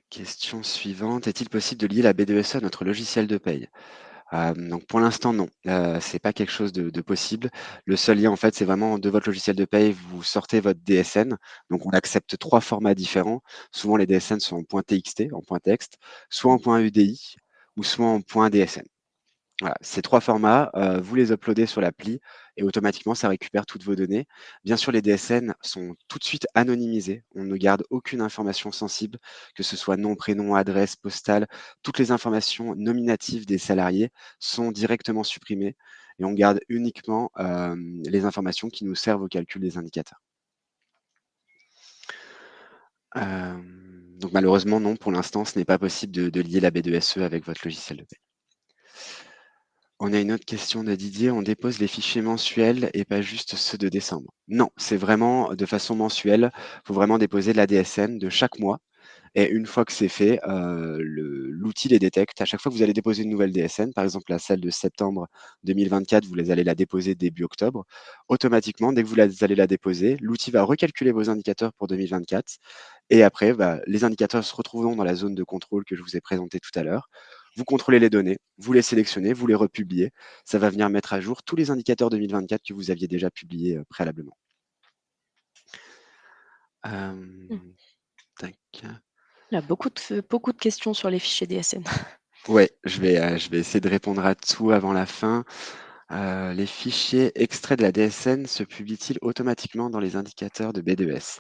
Question suivante, est-il possible de lier la B2SE à notre logiciel de paye? Donc pour l'instant, non, c'est pas quelque chose de possible. Le seul lien, en fait, c'est vraiment de votre logiciel de paye, vous sortez votre DSN, donc on accepte 3 formats différents. Souvent, les DSN sont en .txt, en point texte, soit en .udi ou soit en .dsn. Voilà, ces 3 formats, vous les uploadez sur l'appli et automatiquement, ça récupère toutes vos données. Bien sûr, les DSN sont tout de suite anonymisés. On ne garde aucune information sensible, que ce soit nom, prénom, adresse, postale. Toutes les informations nominatives des salariés sont directement supprimées et on garde uniquement, les informations qui nous servent au calcul des indicateurs. Donc malheureusement, non, pour l'instant, ce n'est pas possible de lier la B2SE avec votre logiciel de paie. On a une autre question de Didier. On dépose les fichiers mensuels et pas juste ceux de décembre. Non, c'est vraiment de façon mensuelle. Il faut vraiment déposer de la DSN de chaque mois. Et une fois que c'est fait, l'outil les détecte. À chaque fois que vous allez déposer une nouvelle DSN, par exemple la celle de septembre 2024, vous allez la déposer début octobre. Automatiquement, dès que allez la déposer, l'outil va recalculer vos indicateurs pour 2024. Et après, les indicateurs se retrouveront dans la zone de contrôle que je vous ai présentée tout à l'heure. Vous contrôlez les données, vous les sélectionnez, vous les republiez. Ça va venir mettre à jour tous les indicateurs 2024 que vous aviez déjà publiés préalablement. Mmh. Tac. Il y a beaucoup de questions sur les fichiers DSN. Ouais, je vais essayer de répondre à tout avant la fin. Les fichiers extraits de la DSN se publient-ils automatiquement dans les indicateurs de B2S?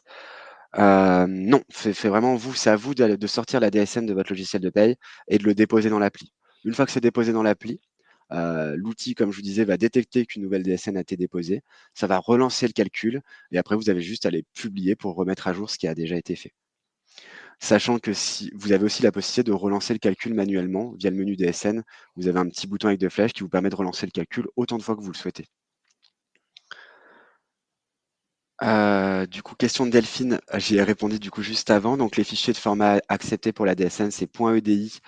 Non, c'est vraiment vous, c'est à vous de sortir la DSN de votre logiciel de paye et de le déposer dans l'appli. Une fois que c'est déposé dans l'appli, l'outil, comme je vous disais, va détecter qu'une nouvelle DSN a été déposée. Ça va relancer le calcul et après, vous avez juste à les publier pour remettre à jour ce qui a déjà été fait. Sachant que si vous avez aussi la possibilité de relancer le calcul manuellement via le menu DSN, vous avez un petit bouton avec deux flèches qui vous permet de relancer le calcul autant de fois que vous le souhaitez. Du coup, question de Delphine, j'y ai répondu du coup juste avant. Donc les fichiers de format acceptés pour la DSN, c'est .edi,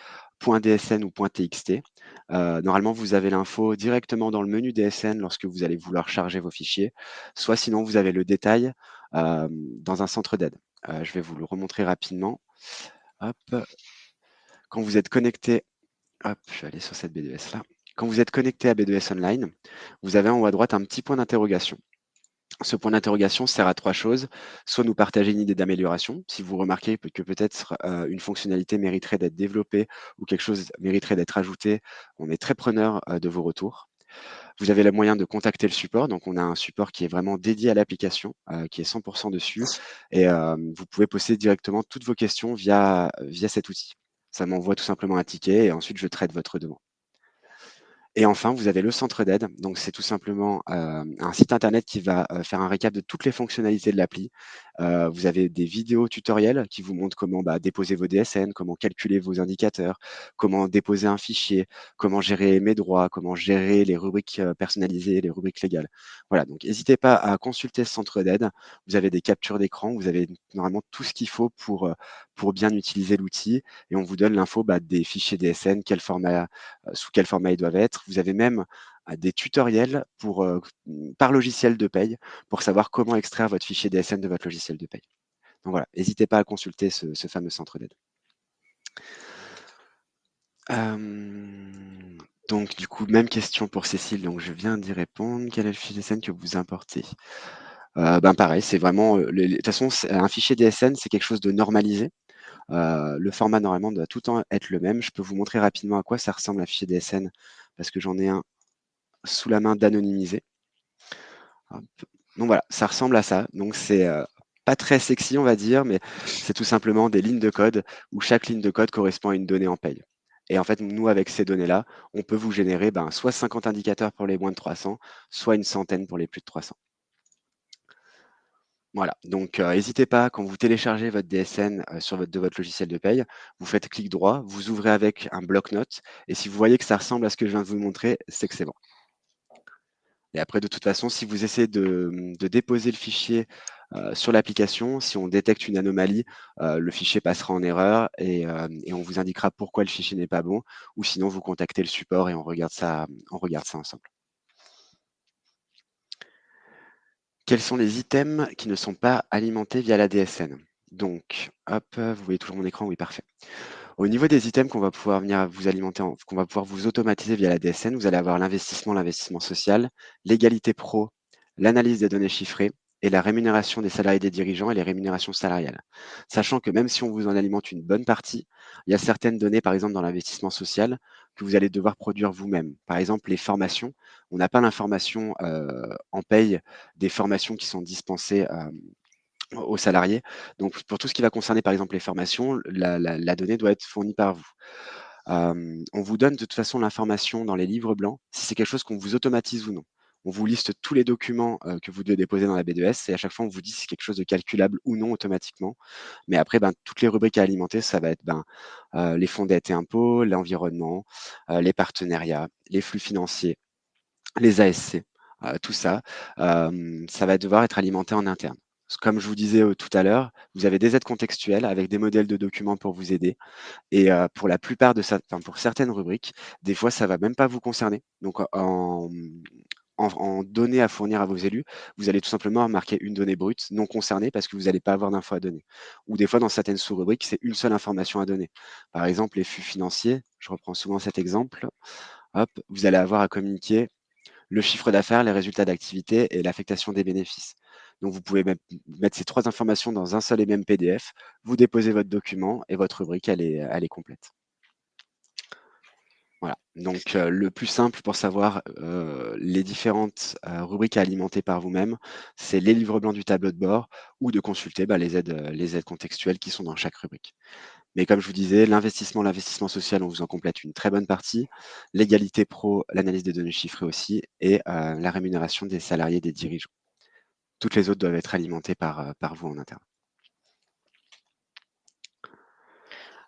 .dsn ou .txt. Normalement, vous avez l'info directement dans le menu DSN lorsque vous allez vouloir charger vos fichiers, soit sinon vous avez le détail dans un centre d'aide. Je vais vous le remontrer rapidement. Hop. Quand vous êtes connecté, hop, je vais aller sur cette B2S là. Quand vous êtes connecté à B2S Online, vous avez en haut à droite un petit point d'interrogation. Ce point d'interrogation sert à trois choses. Soit nous partager une idée d'amélioration, si vous remarquez que peut-être une fonctionnalité mériterait d'être développée ou quelque chose mériterait d'être ajouté, on est très preneur de vos retours. Vous avez le moyen de contacter le support, donc on a un support qui est vraiment dédié à l'application, qui est 100% dessus, et vous pouvez poster directement toutes vos questions via cet outil. Ça m'envoie tout simplement un ticket et ensuite je traite votre demande. Et enfin, vous avez le centre d'aide. Donc, c'est tout simplement un site internet qui va faire un récap de toutes les fonctionnalités de l'appli. Vous avez des vidéos tutoriels qui vous montrent comment déposer vos DSN, comment calculer vos indicateurs, comment déposer un fichier, comment gérer mes droits, comment gérer les rubriques personnalisées, les rubriques légales. Voilà, donc n'hésitez pas à consulter ce centre d'aide. Vous avez des captures d'écran, vous avez normalement tout ce qu'il faut pour bien utiliser l'outil et on vous donne l'info des fichiers DSN, quel format sous quel format ils doivent être. Vous avez même des tutoriels par logiciel de paye pour savoir comment extraire votre fichier DSN de votre logiciel de paye. Donc voilà, n'hésitez pas à consulter ce fameux centre d'aide. Donc du coup, même question pour Cécile, donc je viens d'y répondre. Quel est le fichier DSN que vous importez? Pareil, c'est vraiment, de toute façon, un fichier DSN, c'est quelque chose de normalisé. Le format, normalement, doit tout le temps être le même. Je peux vous montrer rapidement à quoi ça ressemble un fichier DSN, parce que j'en ai un sous la main d'anonymiser. Donc voilà, ça ressemble à ça. Donc c'est pas très sexy, on va dire, mais c'est tout simplement des lignes de code où chaque ligne de code correspond à une donnée en paye. Et en fait, nous, avec ces données-là, on peut vous générer soit 50 indicateurs pour les moins de 300, soit une centaine pour les plus de 300. Voilà, donc n'hésitez pas, quand vous téléchargez votre DSN de votre logiciel de paye, vous faites clic droit, vous ouvrez avec un bloc-notes, et si vous voyez que ça ressemble à ce que je viens de vous montrer, c'est que c'est bon. Et après, de toute façon, si vous essayez de déposer le fichier sur l'application, si on détecte une anomalie, le fichier passera en erreur et on vous indiquera pourquoi le fichier n'est pas bon, ou sinon vous contactez le support et on regarde ça ensemble. Quels sont les items qui ne sont pas alimentés via la DSN? Donc, hop, vous voyez toujours mon écran? Oui, parfait. Au niveau des items qu'on va pouvoir venir vous alimenter, qu'on va pouvoir vous automatiser via la DSN, vous allez avoir l'investissement social, l'égalité pro, l'analyse des données chiffrées et la rémunération des salariés des dirigeants et les rémunérations salariales. Sachant que même si on vous en alimente une bonne partie, il y a certaines données, par exemple dans l'investissement social, que vous allez devoir produire vous-même. Par exemple, les formations, on n'a pas l'information en paye des formations qui sont dispensées aux salariés. Donc, pour tout ce qui va concerner, par exemple, les formations, la donnée doit être fournie par vous. On vous donne de toute façon l'information dans les livres blancs, si c'est quelque chose qu'on vous automatise ou non. On vous liste tous les documents que vous devez déposer dans la B2S et à chaque fois, on vous dit si c'est quelque chose de calculable ou non automatiquement. Mais après, toutes les rubriques à alimenter, ça va être les fonds dettes et impôts, l'environnement, les partenariats, les flux financiers, les ASC, tout ça, ça va devoir être alimenté en interne. Comme je vous disais tout à l'heure, vous avez des aides contextuelles avec des modèles de documents pour vous aider. Et pour la plupart de ça, enfin, pour certaines rubriques, des fois, ça va même pas vous concerner. Donc, en données à fournir à vos élus, vous allez tout simplement marquer une donnée brute non concernée parce que vous n'allez pas avoir d'infos à donner. Ou des fois, dans certaines sous-rubriques, c'est une seule information à donner. Par exemple, les flux financiers, je reprends souvent cet exemple. Hop, vous allez avoir à communiquer le chiffre d'affaires, les résultats d'activité et l'affectation des bénéfices. Donc, vous pouvez mettre ces trois informations dans un seul et même PDF, vous déposez votre document et votre rubrique, elle est complète. Voilà, donc le plus simple pour savoir, les différentes, rubriques à alimenter par vous-même, c'est les livres blancs du tableau de bord ou de consulter, les aides contextuelles qui sont dans chaque rubrique. Mais comme je vous disais, l'investissement social, on vous en complète une très bonne partie. L'égalité pro, l'analyse des données chiffrées aussi et la rémunération des salariés, des dirigeants. Toutes les autres doivent être alimentées par vous en interne.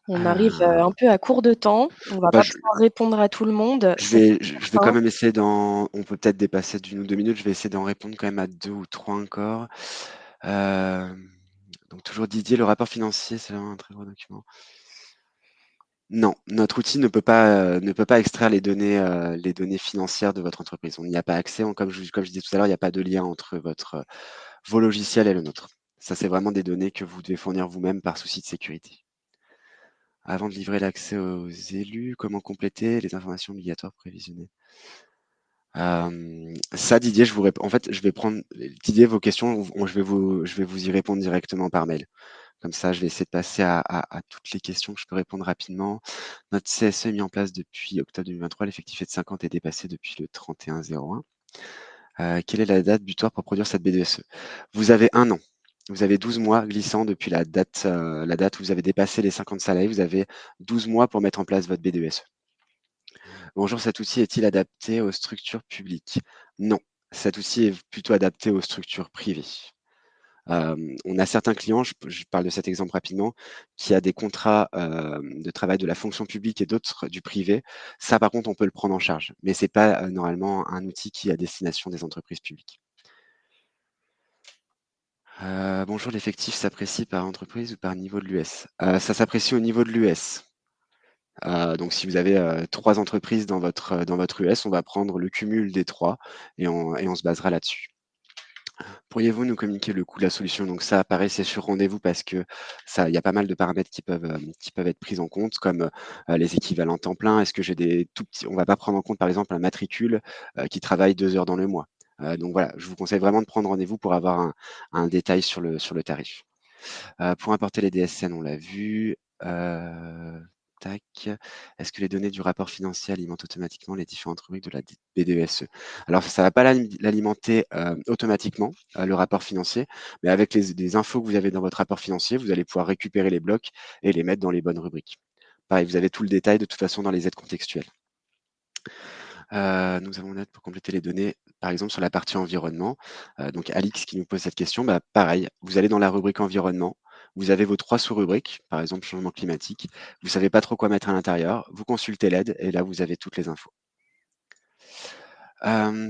On arrive, Heu, un peu à court de temps. On va bah, pas pouvoir répondre à tout le monde, je c'est vais pour je vais ça. quand même essayer d'en on peut peut-être dépasser d'1 ou 2 minutes, je vais essayer d'en répondre quand même à 2 ou 3 encore. Hem, donc toujours Didier, le rapport financier, c'est vraiment un très gros document. Non, notre outil ne peut pas extraire les données financières de votre entreprise. On n'y a pas accès, comme je disais tout à l'heure, il n'y a pas de lien entre vos logiciels et le nôtre. Ça, c'est vraiment des données que vous devez fournir vous-même par souci de sécurité. Avant de livrer l'accès aux élus, comment compléter les informations obligatoires prévisionnelles? Ça Didier, je vous réponds en fait, je vais prendre Didier, vos questions, on je vais vous y répondre directement par mail. Comme ça, je vais essayer de passer à toutes les questions que je peux répondre rapidement. Notre CSE est mis en place depuis octobre 2023. L'effectif est de 50 et dépassé depuis le 31/01. Quelle est la date butoir pour produire cette BDSE? Vous avez 1 an. Vous avez 12 mois glissants depuis la date où vous avez dépassé les 50 salariés. Vous avez 12 mois pour mettre en place votre BDSE. Bonjour, cet outil est-il adapté aux structures publiques? Non, cet outil est plutôt adapté aux structures privées. On a certains clients, je parle de cet exemple rapidement, qui a des contrats, de travail de la fonction publique et d'autres du privé. Ça, par contre, on peut le prendre en charge, mais c'est pas, normalement un outil qui est à destination des entreprises publiques. Bonjour, l'effectif s'apprécie par entreprise ou par niveau de l'US? Ça s'apprécie au niveau de l'US. Donc si vous avez, 3 entreprises dans votre US, on va prendre le cumul des 3 et on se basera là-dessus. Pourriez-vous nous communiquer le coût de la solution? Donc ça, pareil, c'est sur rendez-vous parce que ça il y a pas mal de paramètres qui peuvent être pris en compte comme, les équivalents temps plein. Est-ce que j'ai des tout petits on va pas prendre en compte, par exemple, un matricule, qui travaille 2 heures dans le mois. Donc voilà, je vous conseille vraiment de prendre rendez-vous pour avoir un détail sur le tarif. Pour importer les DSN, on l'a vu. Tac. Est-ce que les données du rapport financier alimentent automatiquement les différentes rubriques de la BDESE? Alors ça va pas l'alimenter, automatiquement, le rapport financier, mais avec les infos que vous avez dans votre rapport financier, vous allez pouvoir récupérer les blocs et les mettre dans les bonnes rubriques. Pareil, vous avez tout le détail de toute façon dans les aides contextuelles. Nous avons une aide pour compléter les données, par exemple sur la partie environnement. Donc Alix qui nous pose cette question, bah, pareil, vous allez dans la rubrique environnement, vous avez vos 3 sous-rubriques, par exemple changement climatique. Vous savez pas trop quoi mettre à l'intérieur, vous consultez l'aide et là vous avez toutes les infos.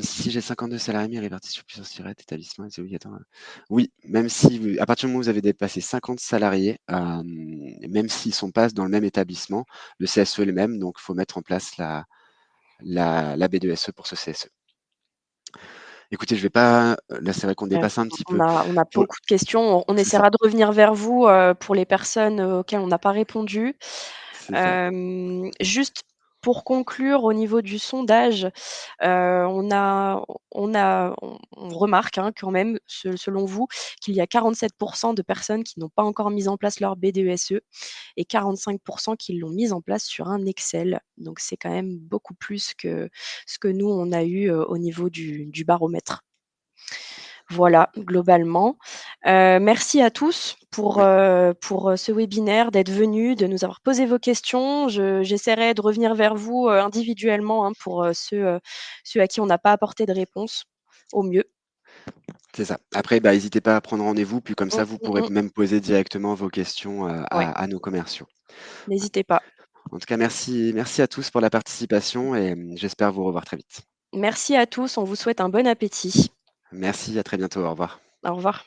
Si j'ai 52 salariés mais répartis sur plusieurs sites, établissements, c'est obligatoire? Oui, même si vous à partir du moment où vous avez dépassé 50 salariés, même s'ils sont pas dans le même établissement, le CSE est le même, donc il faut mettre en place la B2SE pour ce CSE. Écoutez, je vais pas là, c'est vrai qu'on Ouais, dépasse un petit peu. on a Pour beaucoup de questions. On C'est ça, essaiera de revenir vers vous, pour les personnes, auxquelles on n'a pas répondu. c'est ça. Juste pour conclure au niveau du sondage, on remarque, hein, quand même, selon vous, qu'il y a 47 de personnes qui n'ont pas encore mis en place leur BDESE et 45 qui l'ont mise en place sur un Excel. Donc c'est quand même beaucoup plus que ce que nous on a eu, au niveau du baromètre. Voilà, globalement. Merci à tous Oui, pour, ce webinaire, d'être venus, de nous avoir posé vos questions. J'essaierai de revenir vers vous, individuellement, hein, pour, ceux à qui on n'a pas apporté de réponse, au mieux. c'est ça. Après, bah, hésitez pas à prendre rendez-vous, puis comme ça, vous pourrez Mmh. même poser directement vos questions, Ouais, à nos commerciaux. n'hésitez pas. En tout cas, merci à tous pour la participation et j'espère vous revoir très vite. Merci à tous, on vous souhaite un bon appétit. Merci, à très bientôt. Au revoir. Au revoir.